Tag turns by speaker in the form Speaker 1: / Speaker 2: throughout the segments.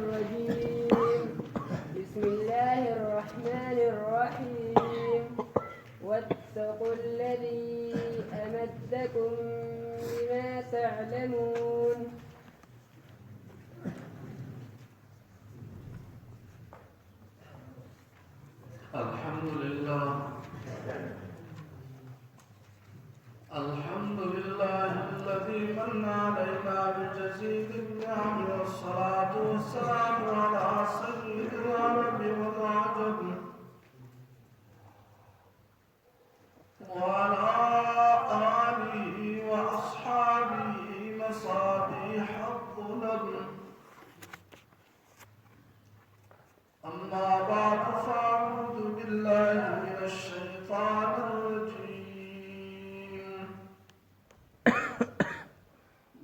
Speaker 1: الرجيم بسم الله الرحمن الرحيم واتقوا الذي أمدكم بما تعلمون
Speaker 2: الحمد لله الذي من علينا بجزيل النعم والصلاة والسلام على سيد العرب والعجم وعلى آله وأصحابه مصابيح الظلم أما بعد فأعوذ بالله من الشيطان الرجيم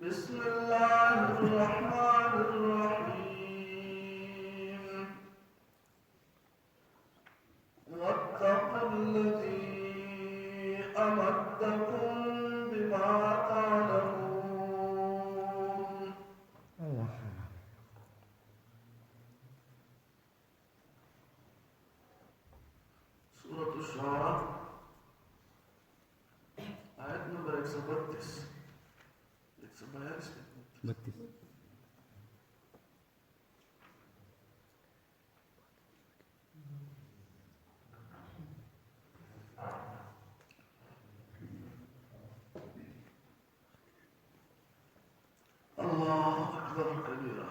Speaker 2: بسم الله الرحمن الرحيم واتقوا الذي أمدكم بما تعلمون سورة الشعراء آية نمبر 132 الله أكبر كبيرا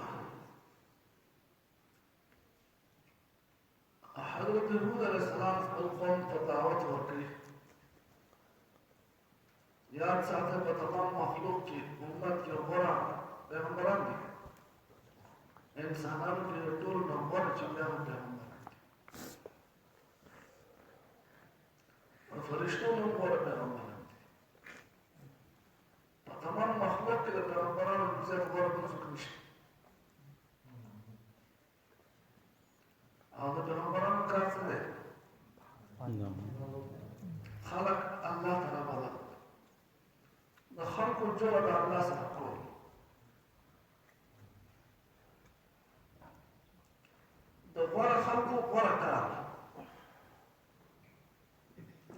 Speaker 2: حضرت هود علیہ السلام القوم تدعوت ورکی یاد ساتھ ہے تمام مخلوق کی امت کی غورا پیغمبران دی انسانان کی طول نمبر چلیان پیغمبران اور فرشتوں نمبر پیغمبران دی تمام مخلوق کی پیغمبران زیاد غورا بنسک نشتی هذا پیغمبران کافر ہے خلق الله تعالی بلد د خلقو جوړه د الله سره کول د غوره خلقو غوره کار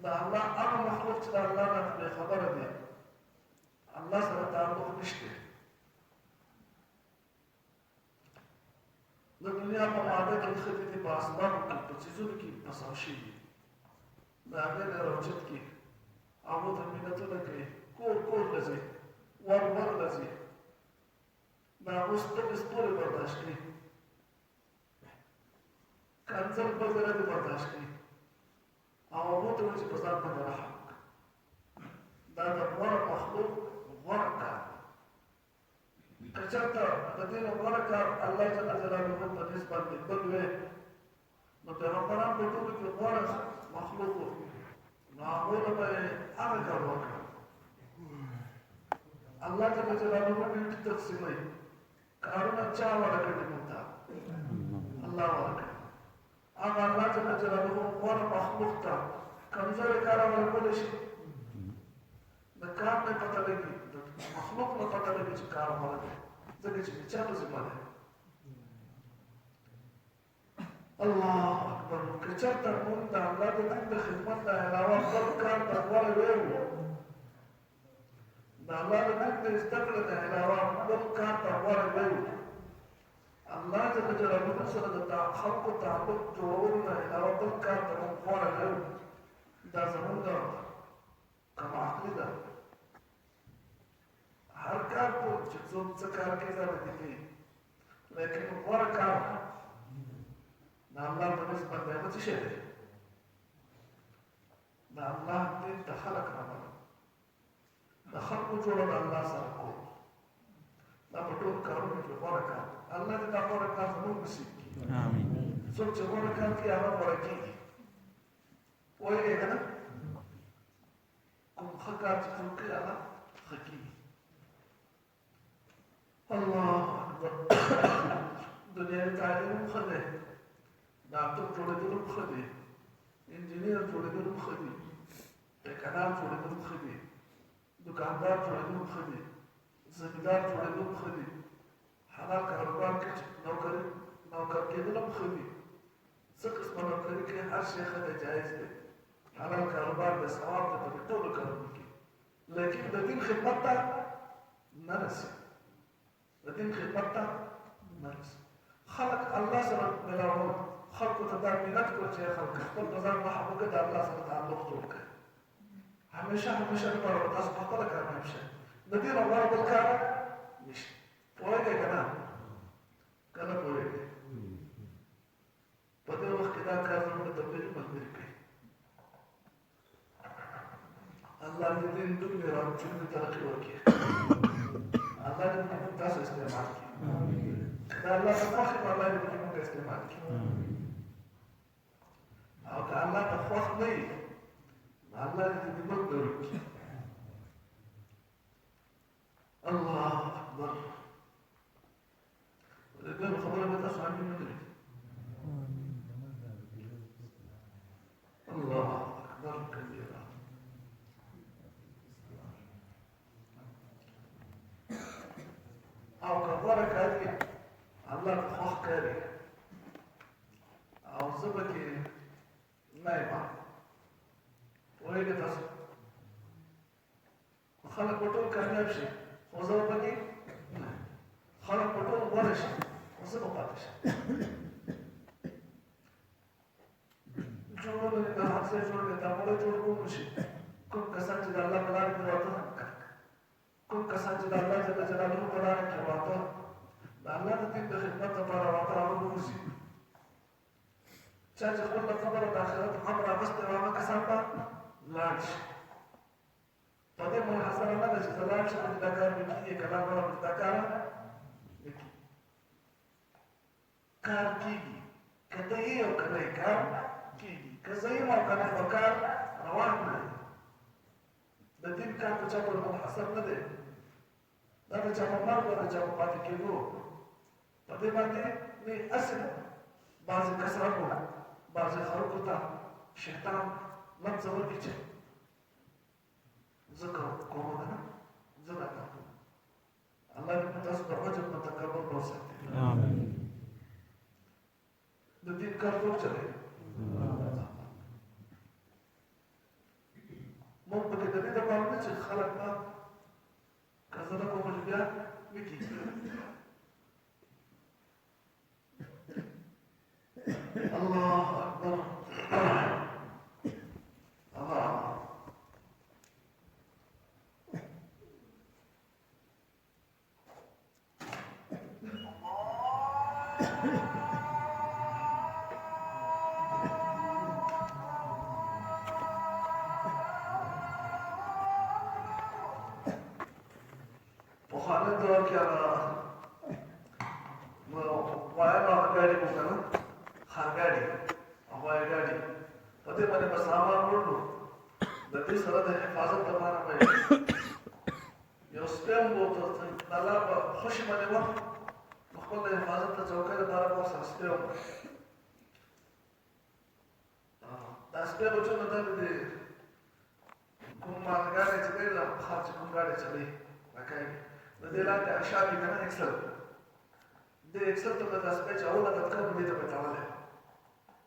Speaker 2: د الله هغه مخلوق چې د الله نه بې خبره دی الله سره تعلق نشته د دنیا په ماده کې ښځې دي په اسبابو کې په څیزونو کې پساو شوي د هغې نه راوچت کې هغو ته مینتونه کوي کور لځي ور لځي د هغو سترګې ستورې برداشت کړي کنځل بزره دې برداشت کړي او هغو ته وایي چې په ځان باندې رحم وکړه دا د غوره مخلوق غوره کار که چېرته د دې نه غوره کار الله جل جلاله په نسبت باندې بل وی نو پیغمبران په ټولو کې غوره مخلوق وو نو هغو ته به یې هغه کار وکړه الله جل جلاله ډېر تقسیموي کارونه چا ورکړي موږ ته الله ورکړي هغه الله جل جلاله غوره مخلوق ته کمزوري کار ورکولی شي د کار نه پته لګي د مخلوق نه پته لګي چې کار غوره دی ځکه چې د چا په ذمه دی الله اکبر که چېرته موږ د الله د دین د خدمت نه علاوه بل کار ته غوره ویلو د الله د دین د زده کړې نه علاوه بل کار ته غوره ویلو الله جل جلاله سره د خلقو تعلق جوړولو نه علاوه بل کار ته موږ غوره ویلو دا زموږ کم عقلي ده هر کار کو چې څوک څه کار کوي ځان دې کوي لیکن غوره کار د الله په نسبت دی هغه څه شی دی د الله دین ته خلق راغله د خلقو جوړه د الله سره کول دا په ټول کارونو کې غوره کار الله دې دا غوره کار زموږ نصیب کړي
Speaker 3: آمین
Speaker 2: څوک چې غوره کار کوي هغه غوره کېږي پوهېږې که نه کوم ښه کار چې څوک کوي هغه ښه کېږي الله اکبر دنیاوي تعلیم هم ښه دی ډاکټر جوړېدل هم ښه دی انجینر جوړېدل هم ښه دي ټیکهدار جوړېدل هم ښه دي دکاندار جوړېدل هم ښه دي زمیندار جوړېدل هم ښه دي حلال کاروبار کې چې نوکري شيخ ته جایز دی حلال کاروبار د ثواب ته په ټولو کارونو کې لیکن د دین خدمت ته نه رسي د دین خدمت ته نه رسي خلق الله سره ملاول خلقو ته دا مینت کړو چې خلق خپل نظر محبوب د الله سره تعلق جوړ کړي همیشه لپاره تاسو په خپله کامیاب شئ د دین لپاره بل کار نشته پوهېږئ که نه که نه پوهېږئ په دې وخت کې دا کار زموږ د تبلیغ ملګري کوي الله دې دین دومره راوچوي ترقي وکړي الله دې موږ تاسو استعمال کړي که الله ته خوښ وي الله دې موږ استعمال کړي او که الله ته خوښ نه وي الله دې موږ دروي کړي الله اکبر دغه خبره به تاسو هم نه الله أكبر كبيرا أو كبرك هذه الله خوخ كاري أو زبكي نايمة وهي تصل خلق بطول كامياب شيء وزبكي خلق بطول ورش وزبقاتش جوړول د حادثه جوړول د امر جوړول شي کوم کسان چې د الله په لار کې راته کوم کسان چې د الله جل جلاله په لار کې راته د الله د دین د خدمت لپاره راته راوځي چې خپل خبره د آخرت خبره واغسته هغه کسان ته لاړ شي په دې منحصره نه ده چې لاړ شي د کار کې کلام ولا د کار کار کیږي کله یو کله کار که زعیم او کنه په کار روان دی د دین کار په چا پورې منحصر نه دی دا د چا په مرګ او د چا په پاتې کېدو په دې باندې نه اصل بعضې کسانو بعضې خلکو ته شیطان لمڅه ورکړي چې زه کوم که نه زه دا کار کوم الله دې تاسو د عجب نه تکبر نه وساتي د دین کار څوک چلوي مونږ پکې د دې دپاره نه چې خلک به که زه نه کوم چې بیا وکړي الله اکبر الله پخوانی دور کې هغه وایه هغه ګاډي مو که نه خرګاډي هوایي ګاډي په دې باندې به سامان وړلو د دې سره د حفاظت لپاره به یو سپی هم به د الله په خوشي باندې وه نو خپل د حفاظت د چوکۍ لپاره به ورسره سپی هم دا سپی به چون دا د کوم مالګاډی چې دی دا خر چې کوم ګاډی چلوي لکه د دې لاندې اشار وي که نه اکسل دې اکسل ته به دا سپی چې اوله دتکه نو دې ته به تړلی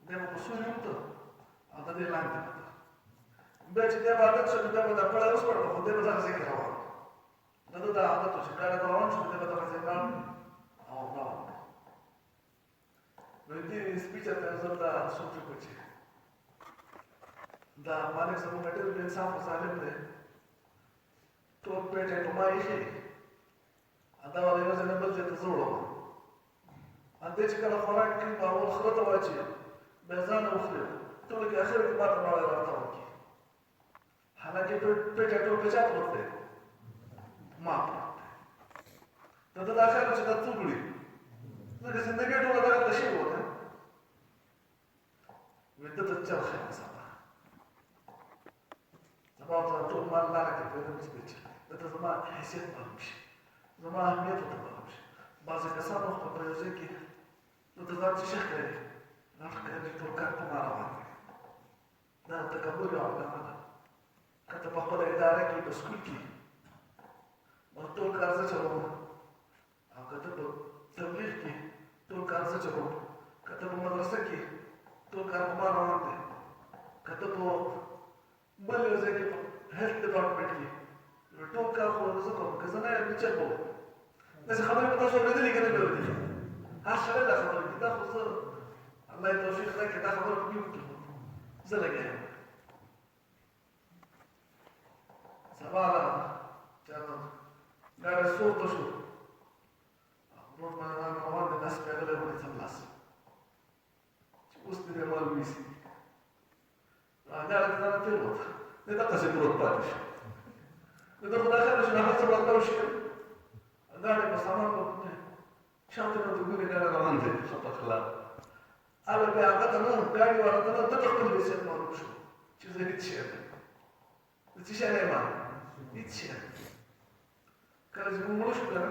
Speaker 2: دی به په سوري وته او د دې لاندې بیا چې دی به عادت شو نو بیا به دا پړی وسپړله خو دی به دغه ځای کې روان د ده دا عادت و چې ګاډی به روان شو دی به دغه ځای لاړ او روان نو دې سپي چې ته زه دا سوچ وکړو چې دا مالک زموږ ډېر بې انصافه ظالم دی ټول پیټ یې په ما ایښي دا والا یو ځای نه بل ځای ته زه وړم دې چې کله خوراک کوي نو اول خره ته واچوي بیا ځان وخوري ټولو کې اخر کې ماته ماړی راته وکړي حالانکې پیټ یې ټول په چا پروت دی ما پروت دی د ده دا خیال و چې دا څوک وړي ځکه زندګي ټوله دغه ته شوې وه وایي ده ته چل خیال ساته زما ورته ټول مال لاره کې پیدا مې سپېچلی ده ته زما حیثیت معلوم شي زما اهمیت ورته معلوم شي بعضې کسان وخت په یو ځای کې نو ته ځان چې ښه ښکاري دا ښکاري ټول کار په ما روان دی دا د تکبر یوه علامه ده که ته په خپله اداره کې په سکول کې نو ټول کار زه چلوم او که ته په تبلیغ کې ټول کار زه چلوم که ته په مدرسه کې ټول کار په ما روان دی کته په بل یو ځای کې هیلث ډپارټمنټ کې یو ټول کار خو زه کوم که زه نه یم نه چل کوم داسې خبرې به تاسو اورېدلې که نه مې اورېدلې هر سړی دا خبرې کوي دا خو زه الله یې توفیق راکړي دا خبره په کې وکړي زه لګیا یم سبا چاته ګاډی سورته شو روډ باندې روان دی داسې پیغلی غوندې څملاس چې اوس دې دې مال ویسي ګاډی ته دننه تېروت دی دقسې پروت پاتې شو د ده خو دا خیال شو هغه څه ورته وشي ګاډی په سامان باندې شاته نه د ګورې ګاډی روان دی ښه په خلا هغه بیا هغه ته نه ګاډي والا ته نه ده ته خپل حیثیت معلوم شو چې زه هېڅ شی یم زه څه شی نه یم هېڅ شی یم کله چې موږ مړه شو که نه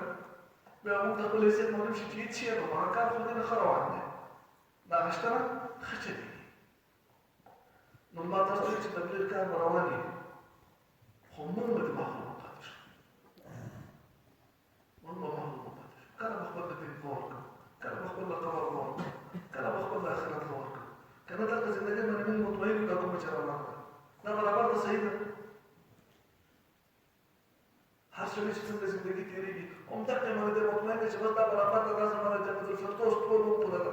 Speaker 2: بیا موږ ته خپل حیثیت معلوم شي چې هېڅ شی یم هغه کار خو دې نه ښه روان دی دا هغه شته نه ښه چلېږي نو ما تاسو ته چې تبلیغ کار به روان وي خو موږ به د محروم پاتې شو موږ به محروم پاتې شو کله به خپل د دین غور کړو کله به خپل د قبر غور کړو کله به خپل د آخرت غور کړو که نه دلته زندګۍ باندې موږ مطمئن یو دا کومه چې روانه ده دا برابر ده صحیح ده هر سړی چې څنګه زندګي تېرېږي همدغه باندې دی مطمئن دی چې بس دا برابر ده دا زما د جنت الفردوس ټول موږ پوره ده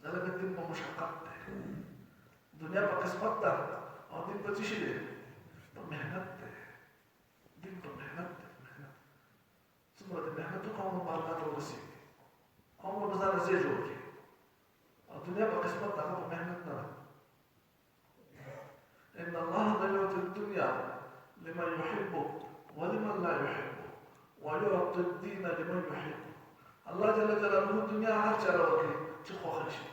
Speaker 2: دا لکه دین په مشقت دی دنیا په قسمت ده او دین په څه شي دی په محنت دی دین په محنت دی محنت څومره د محنت وکړو هغومره به الله ته ورسېږي هغومره به ځان ځای جوړ کړي او دنیا په قسمت ده هغه په محنت نه ده ان الله لا يعطي الدنيا لمن يحب ولمن لا يحب ويعطي الدين لمن يحب الله جل جلاله الدنيا هر چا راوړي چې خوښ شي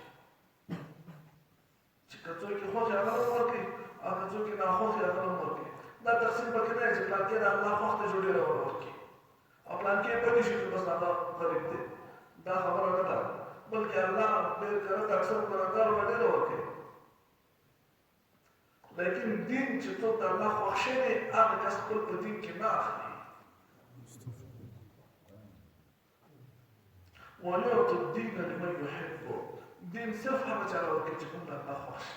Speaker 2: چې که څوک یې خوښ هغه ورکړي او که څوک یې ناخوښ هغه ورکړي دا تقسیم پکې نه چې پلانکې د الله خوښ ته جوړې راوړي او پلانکې پدې شي چې بس هغه غریب دی دا خبره نه ده بلکې الله ډېر کله اکثر ګناهګار به ډېر ورکړي لیکن دین چې څوک د الله خوښ شوی هغه کس خپل په دین کې نه اخلي ويعطي الدين لمن يحبه دین صرف هغه چا راورکوي چې کوم د الله خوښ شي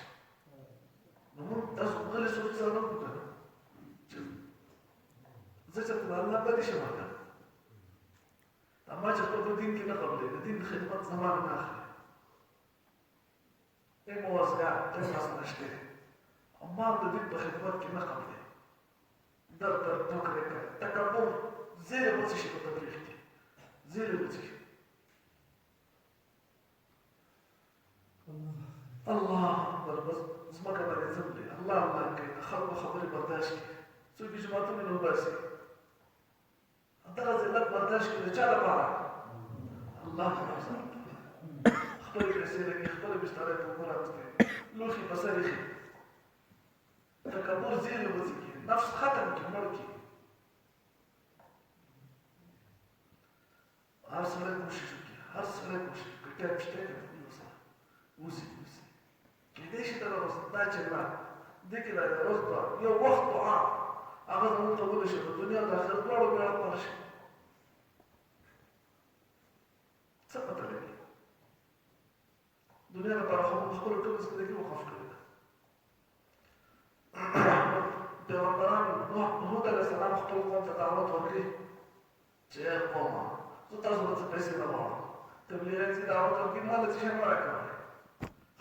Speaker 2: نو موږ تاسو غلې سوچ سره نه کوو که نه چې زه چېرته د الله بدې شم که دا ما چې خپل په دین کې نه قبلوي د دین خدمت زما نه اخلي ای موازګار ته یې ماس نشته او ما د دین په خدمت کې نه قبلوي در ټوکرې کوي تکبر زیرې به څه شي په تبلیغ کې زیرې به څه شي الله اکبر بس ځمکه باندې ځم دی الله الله کوي د خلکو خبرې برداشت کړي څوک یې جوماتونه نه وباسي دغه ذلت برداشت کړي د چا لپاره الله تعالی خپلې پیسې لګي خپله بستره یې په اوبو راوستې لوښي په سر ایښي تکبر زیرې وځي کړي نفس ختم کړي مړ کړي هر سړی کوشش وکړي هر سړی کوشش وکړي ټایم شته که وزي کېدای شي دغه روز دا چې نه دې کې دا روز به یو وخت دعا هغه زموږ ته ولی شي د دنیا د آخرت دواړو بیړه پار شي څه پته لګي دنیا لپاره خو موږ خپله ټوله زندګي وقف کړې ده پیغمبران هود علیه السلام خپل قوم ته دعوت ورکړي چې ای قومه زه تاسو ته څه پیسې نه غواړم تبلیغیان چې دعوت ورکړي ما له څه شی مه راکوئ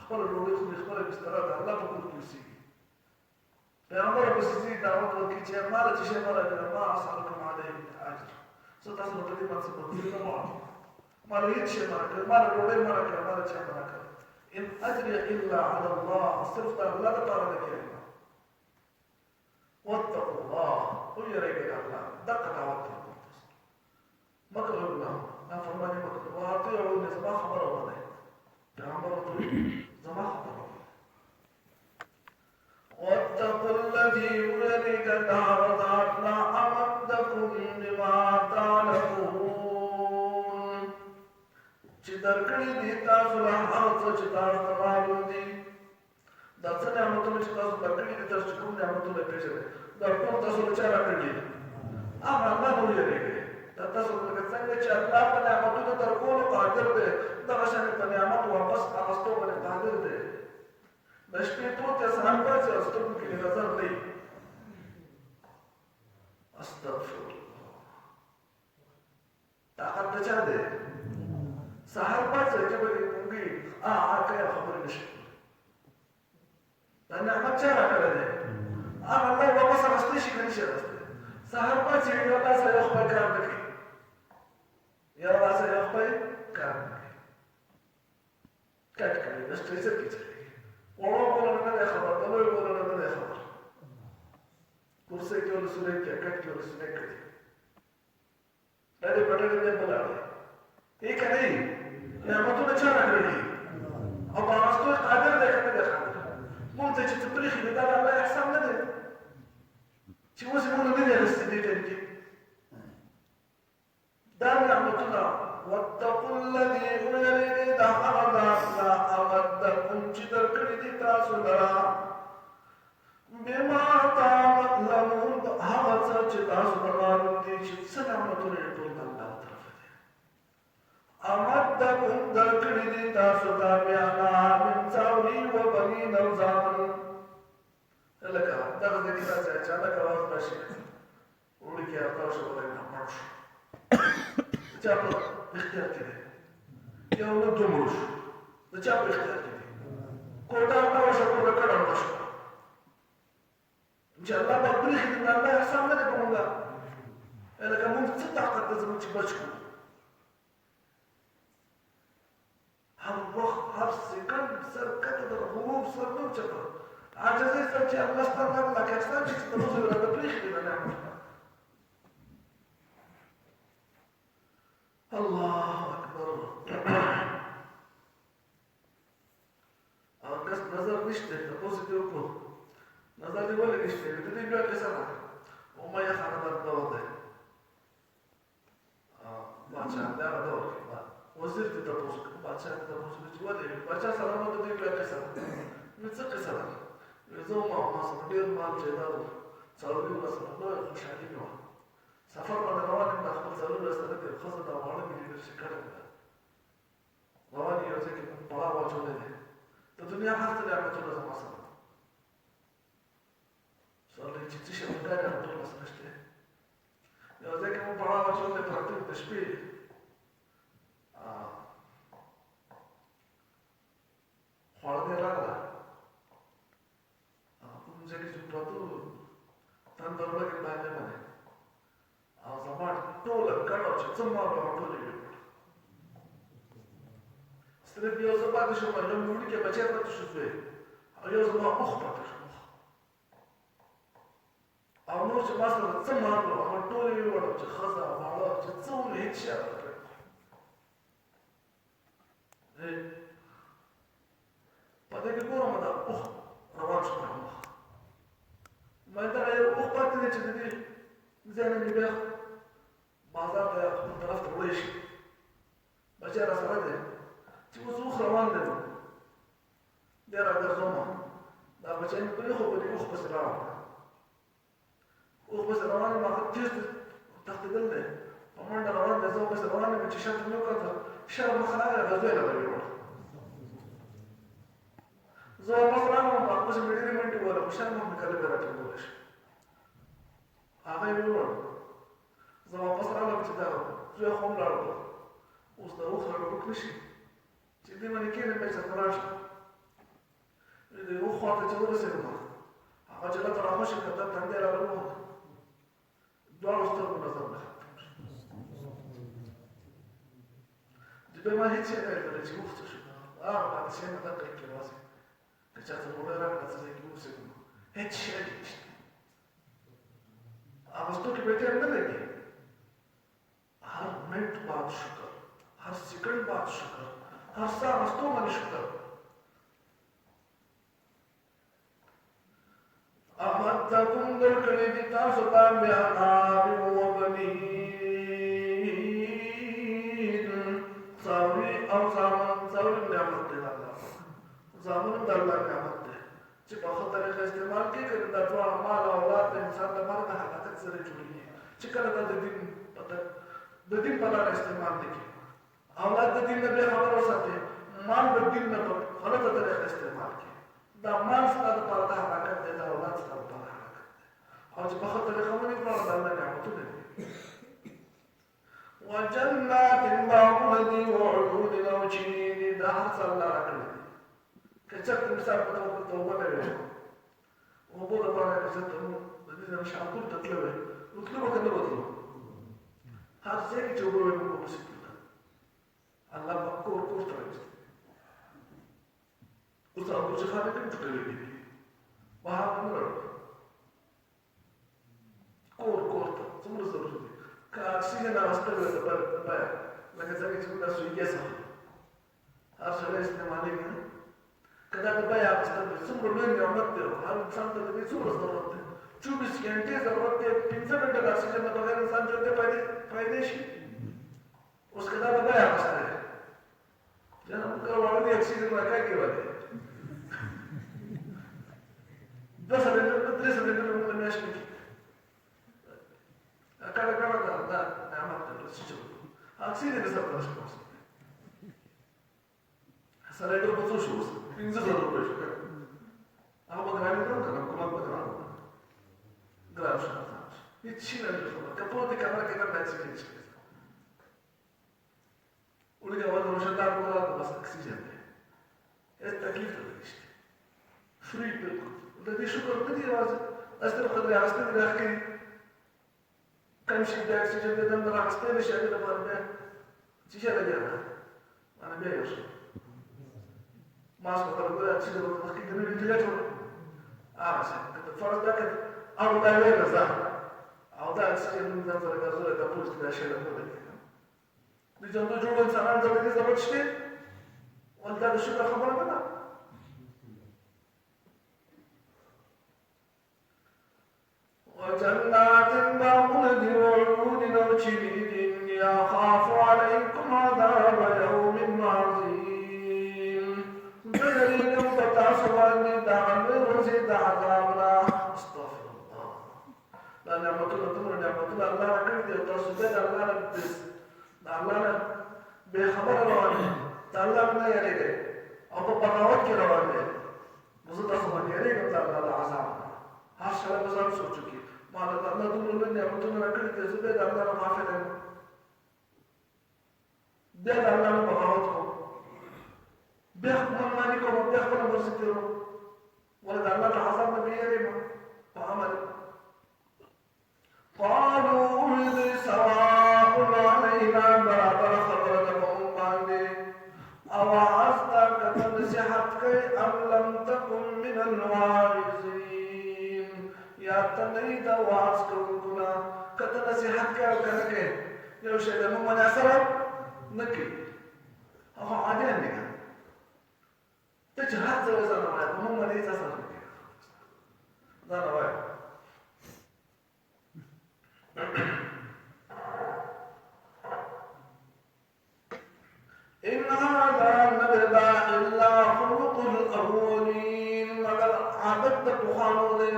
Speaker 2: خپله ډوډۍ خوري خپله بستره ده الله په کور کې اوسېږي پیغمبر ورپسې ځي دعوت ورکړي چې ما له څه شی مه راکوئ ما اسألکم علیه من اجر زه تاسو نه په دې باندې څه بدلون نه غواړم ما له هېڅ شی مه راکوئ ما له ډوډۍ مه راکوئ ما له چا مه راکوئ ان اجري الا علی الله صرف د الله لپاره لګیا یم واتقوا الله ویریږئ د الله دقه دعوت ته کوم تاسو مه کوئ ګناه نافرماني مه کوئ واطیعوني زما خبره ومنئ پیغمبر ورته زما خبره واتقوا الذي يريك دعوة لا أمدكم بما تعلمون چې درکړي دي تاسو له هغه څه چې تاسو ته معلوم دي دا څه نعمتونه چې تاسو درکړي دي تاسو کوم نعمتونه پېژنئ دا ټول تاسو له چا راکړي هغه الله نه ویریږئ دا تاسو لکه څنګه چې الله په نعمتونو درکولو قادر دی دغه شان په نعمت واپس اخیستو باندې قادر دی د شپې پروت سهار پاڅي او سترګو کې دې نظر نه وي استغفر الله طاقت د چا دی سهار پاڅي چې به دې مونږي کوي خبرې نشي دا نعمت چا راکړی دی هغه الله واپس راستلی شي که نشي راستلی سهار پاڅي یو لاس یو خپل کار نه کوي یو لاس یو خپل کار نه کوي کټ کوي د سټریچر کې چلېږي وړو بولنه نه دی خبر د لوی بولنه نه دی خبر کرسۍ کې ولسونه کوي کټ کې ولسونه کوي ډېرې بډې نه بلاړې یې که نه وي نعمتونه چا راکړي دي او په راستو قادر دی که نه دی قادر مونږ ته چې ته پرېښي دي دا د الله احسان نه دی چې اوس یې مونږ نه دی اخیستي دې ټایم کې دا نعمتونه واتقوا الذي ويريد دا هغه ذات لا امدکم چې درکړي دي تاسو لره بما تعلمون هغه څه چې تاسو ته معلوم دي چې څه نعمتونه یې ټول د الله طرفه دي امدکم درکړي دي تاسو ته بیانا من څاوري وبنین او زامن لکه دغه ځای کې داسې اچانک اواز راشي وړي کې ارتاو شو وایي نه مړ شو چا په اختیار کې دی یو نه دوه مړ شو د چا په اختیار کې دی کوټه ارتاو شو کوټه کډه مړ شو چې الله به پرېښي دي نو الله احسان نه دی په مونږ لکه مونږ څه طاقت دی زموږ چې بچ کړو هر وخت هر سکند سر کته د غروب سر نه اوچته عاجزۍ سره چې الله ستا نام لکه احسان چې ته موږ راته پرېښي دي د نعمت الله اکبر هغه کس نظر نشته تپوس دې وکړو نظر دې ولې نشته د دې بیا کیسه ده امیه خاندان دور دی باچا دا دور وزیر ته تپوس باچا ته تپوس چې ولې باچا سلام د دې بیا کیسه ده نو څه کیسه ده زه ما سره ډېر مال جایداد و څلوري ورځې لویه خوشحالي مې وه سفر باندې روان یم د خپل څلور سره د ښځه دا واړه مې لیدل چې کړی ده روان یو ځای کې پړاو واچولی دی د دنیا هر څه نعمتونه زما سره سوال دی چې څه شی مونږ نعمتونه سره شته یو ځای کې مونږ پړاو واچولی پراته د شپې خواړه دې راغله کوم ځای کې چې پراته تندر لګې باندې باندې او زما ټوله ګډه چې څه مال وه ټولې ویې کړه صرف یو زه پاتې شوم یو مې وړوکی بچی پاتې شو زوی او یو زما اوښ پاتې شو او نور چې ما سره څه مال وه هغه ټولې ویې وړم چې ښځه واړه چې څه ونه هېڅ شی راکړی په دې کې ګورم دا اوښ روان شو مخ ما دغه یو اوښ پاتې دی چې د دې ځای نه مې بیا بازار ته خپل طرف ته وړی شي بچی را سره دی چې اوس اوښ روان دی بیا راګرځوم دا بچی مې پرېښو په دې اوښ پسې راوړم اوښ پسې روان یم هغه تېز تښتېدل دی په منډه روان دی زه ورپسې روان یم چې شاته مې وکتل شا مخ راغی هغه زوی له به ویوړ زه واپس راغلم هغه مې ډېرې منډې ووهلې خو شا مخ مې کله بیا راټینګولی شي هغه یې ویوړ زه واپس راغلم چې دا زوی خو هم لاړ اوس د اوښ را ډوډ نه شي چې دې باندې کښېنم بیا چېرته راشم د اوښ خواته چې ورسېدم هغه چې راته راخوشي کړه دا تندی راغلی و دواړو سترګو نظر مې ختم شو د بیا ما هېڅ شی نه لیدلی چې اوښ څه شو هغه پاتې شی نه دقه کې واسې که چاته ډوډۍ راکړه څه ځای کې اوسېږم هېڅ شی نشته आवाज़ों के बेटे अंदर लगे हर मिनट बात शुक्र हर सेकंड बात शुक्र हर सांसों में शुक्र अमदकुम दरकने दिता सुताम बिहानाबि वबनीन सावरी और सामन सावरी नियामत दे अल्लाह सामन अल्लाह नियामत दे چې په ښه طریقه استعمال کې کړي دا ټول مال او اولاد د انسان د مرګ حقیقت سره جوړېږي چې کله دا د دین په لاره استعمال نه کړي اولاد د دین نه بې خبر وساتي مال د دین نه په غلطه طریقه استعمال کړي دا مال ستاسو لپاره د حرکت دی، دا اولاد ستاسو لپاره حرکت دی. او چې په ښه طریقه ونې کړو د الله نعمتونه دي. وجنات باغونه دي وعيون او چینې دي، دا هر څه الله راکړي دي. که چېرته مثال په توبه نه وي اوبو دپاره که چېرته موږ د دې نه شاهپور ته تللی وی نو تلو به که نه به تلو هر ځای کې چې اوبه وي موږ به پسې تلو. الله به کور کور ته راوستي. اوس ابوجهل هم ټکوي دي وهاب هم راوړي کور کور ته څومره ضروري دي. که اکسیجن اخیستل وي د بیه لکه څنګه چې موږ دا سویګي اخلو هر سړی استعمالوي که نه، که دا د بیه اخیستل وي څومره لوی نعمت دی. هر انسان ته د دې څومره ضرورت دی. 24 घंटे ضرورت دی. 15 منټه د اکسیجن نه بغیر انسان ژوندی پایدی شي. اوس که دا د بیه اخیستل دی جنه موږ واړه دي اکسیجن راکا کې وایي 2 سلنډر 3 سلنډر موږ میاشت کې کله کله دا نعمت دی چې اکسیجن یې سره تاسو کوم سلنډر په څو شو 15,000 روپۍ شو هغه ګرانه ده کنه کومه په ګرانه ګرانه شو هیڅ شي نه لري که په دې کمره کې نه اکسیجن شي ولې اول روشندار کوله بس اکسیجن دی هیڅ تکلیف نه نشته فری بالکل د دې شکر نه دی راځي استر قدر راځي نه راځي کم شي د اکسیجن د دم راځي نه شي د باندې چې څه لګیا نه انا بیا یو شي ماس په خپل ګل اکسیجن په مخ کې د نړۍ ټیټ وره څه کته فرض ده کړه او دا یې راځه او دا اکسیجن د دم سره ګرځول د پولیس د شهر په دې د جنګ جوړ انسانان ته دې ضرورت شته ولدا د شکر خبره نه ده. وجنات باغون وعيون وشديد يخاف عليكم عذاب يوم عظيم بدليل فتعصبان دعم وزيد عذابنا استغفر الله. لا نعمتنا تمر نعمتنا الله كريم وتصبح الله بس الله بخبر روانه الله نه یریږي او په بغاوت کې روان دي زه تاسو باندې یریږم د الله عذاب هر شله به ځان سوچو کې ما د الله دومره نعمتونه راکړي دي زه به د الله نه معافي نه بیا د الله نه بغاوت کوم بیا خپل مالي کوم بیا خپل مرسي کوم ولا د الله عذاب نه یریږم په عمل قالوا سواء علينا برابر خبرنا أوعظت كتنصحتك أم لم تكن من الواعظين يا تنيد وعظكنا كتنصحتك وكنك يو شيء لما مناسرة نكي أخو عادي عندك تجهات زوزان معي هم ليس أصلا نكي لا نوايا إن هذا النبذ إلا خلق الأولين مگر عادت د پوخانو ده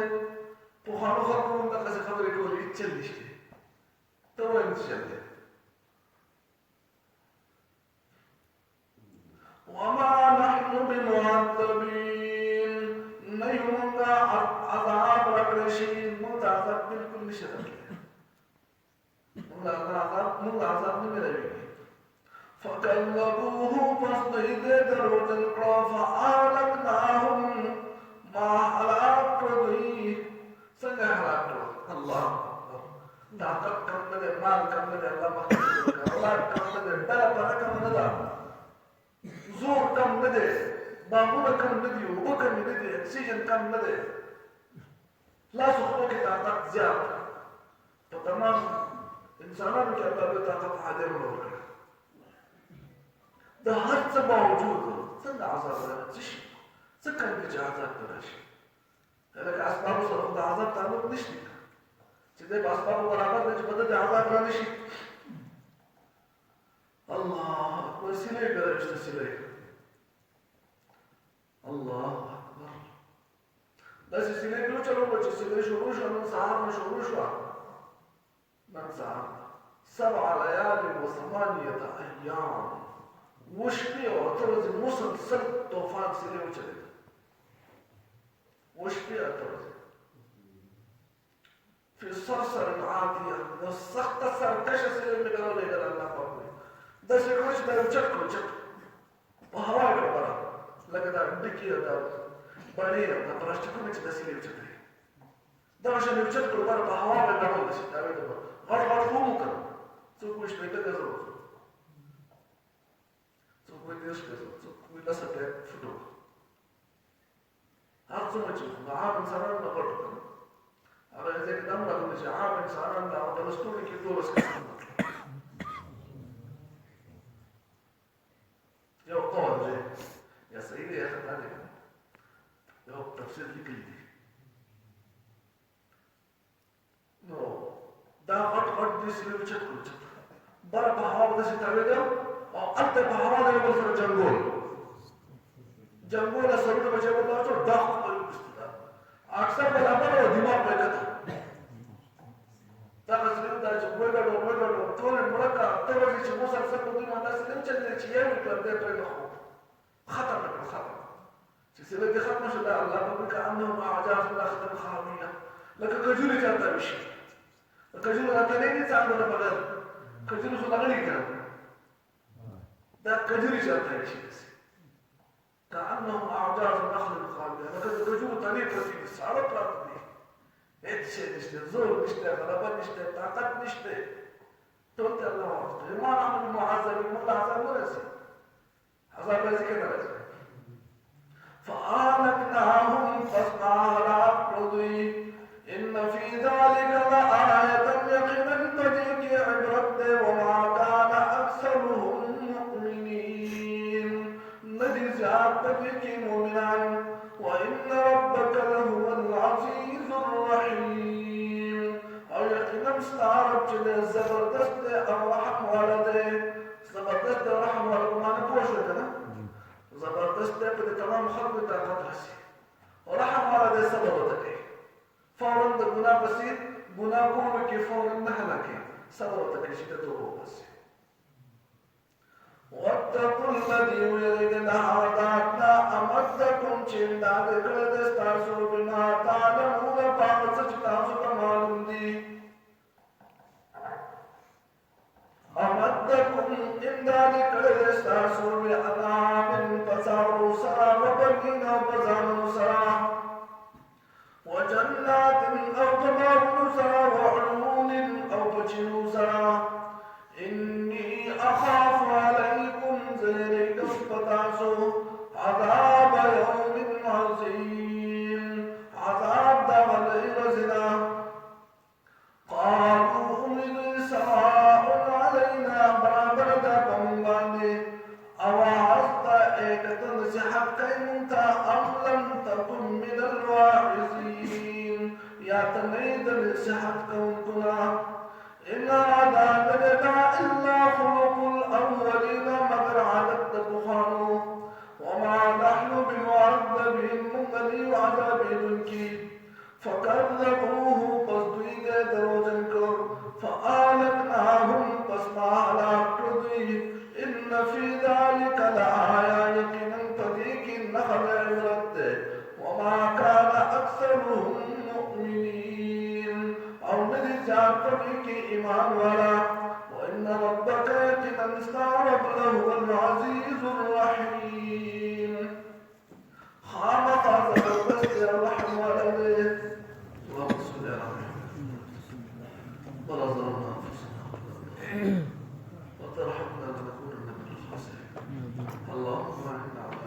Speaker 2: پوخانو خلقو دغه خبرې کولې چل نشته ته وایې څه ده وما نحن بمعذبين نيومنا عذاب رقرشي متعذب بالكل شرط موږ عذاب نه ملوي فكذبوه فاصطيد دروت القرى فأهلكناهم ما هلاكوا څنګه هلاکو الله طاقت کم نه ده مال کم نه ده الله مخکې اولاد کم نه ده ډله پره کم نه ده زور کم نه ده باغونه کم نه دي اوبه کم نه دي اکسیجن کم نه ده لاسو خپل کې طاقت زیات په تمام انسانانو کې الله طاقت عادل ورکړي د هر څه باوجود څنګه عذاب راځي څه کوي چې عذاب راشي لکه اسباب سره د عذاب تعلق نشته چې د اسباب برابر د بده د عذاب را نشي الله وسیله ګرځته سیله الله اکبر دا سیله نو چلو چې سیله شروع شو نو سهار نو شروع شو نن سهار 7 ليال و8 ايام وشبه وترز مسلسل طوفان سره وچلې وشفي أتوزي في صرصر العادية والسخطة سركشة سلم بقالوا لي قال الله فرمي ده شكوش ده يمشكو وهواي برا لقد بكي ده بارية ده براشتكو ميت ده سيلي يمشكو ده عشان يمشكو برا بهواي ده ولا شيء ده غير فوق سوق مش بيتك زوج سوق بيتش كذا سوق بيلسك فدوك هذا ما تشوف عام سنة نقول على ذلك دم لو نجى عام سنة لو درستوني كيف درس كذا يا قول يا سيدي يا أخي عليك يا تفسير لك لي نو ده قد دي سلوك تقول برا بحوار ده ستعمله أو أنت بحوار ده يبصر جنگول سرور بچے بولا تو داخل کوئی مستدا اکثر بلابر اور دماغ میں کتا تاکہ دا جو گڑو تو مرکا تو جی موسر سے کو دین اللہ سلام چلے چیے کر دے تو نو ختم جسے لے ختم شد اللہ بك انهم اعجاز الاخضر خاويه لك كجول جاتا بشي كجول اتنين تعمل بغير كجول خلاني كان دا كجول جاتا بشي كأنهم أعجاز النخل الخاوية لقد رجوع طريقة في السعرة طريقة هيك شيء نشتى زور نشتى غلبة نشتى طاقة نشتى تقول الله وقته ما نحن المعذبين ما العذاب ورسي عذاب رزي كنا رزي فآلكناهم فاسمع على رضي إن في ذلك لآية يقينا تجيك عبرت وما كان أكثرهم مؤمنين نجزي عبدك مؤمنا وإن ربك لهو العزيز الرحيم أو يقينا مستعرب جل زبردست الرحم ولده زبردست الرحم ولده ما نتوش لنا زبردست بده تمام خلق طاقت رسي ورحم ولده سببتك فورا ده گناه بسيط گناه كونك فورا نحلك سببتك شدته بس واتقوا الذي يريد لحظاتنا أمدكم چنداد کرد استاسو بما تعلمون باقص چتاسو تمالون دي أمدكم امداد کرد استاسو بأنام فسارو سرا وبنين وبزامن سرا وجنات أو تباب سرا وعلمون أو بچنو سرا إني أخاف عليكم ذلك فتعصوا عذاب يوم عظيم عذاب دمل رزنا قالوا أمد سواء علينا برابر دكم باندي أوعظت إيكة نصحت كيمت أم لم تكن من الواعظين يا تنيد نصحت كونتنا إن عذاب لنا إلا خلق الأولين مگر عادت بخانو وما نحن بمعذبين مملي عذابين کی فكذبوه قصدوی دے دروجن کر فآلكناهم قسما على قردوی إن في ذلك لآية يقينا تديك النخل عبرت وما كان أكثرهم مؤمنين أو نذي جعفرك إيمان ولا وإن ربك يقينا استعرض له العزيز الرحيم خامق زبردست الرحم ولده اللهم صل على محمد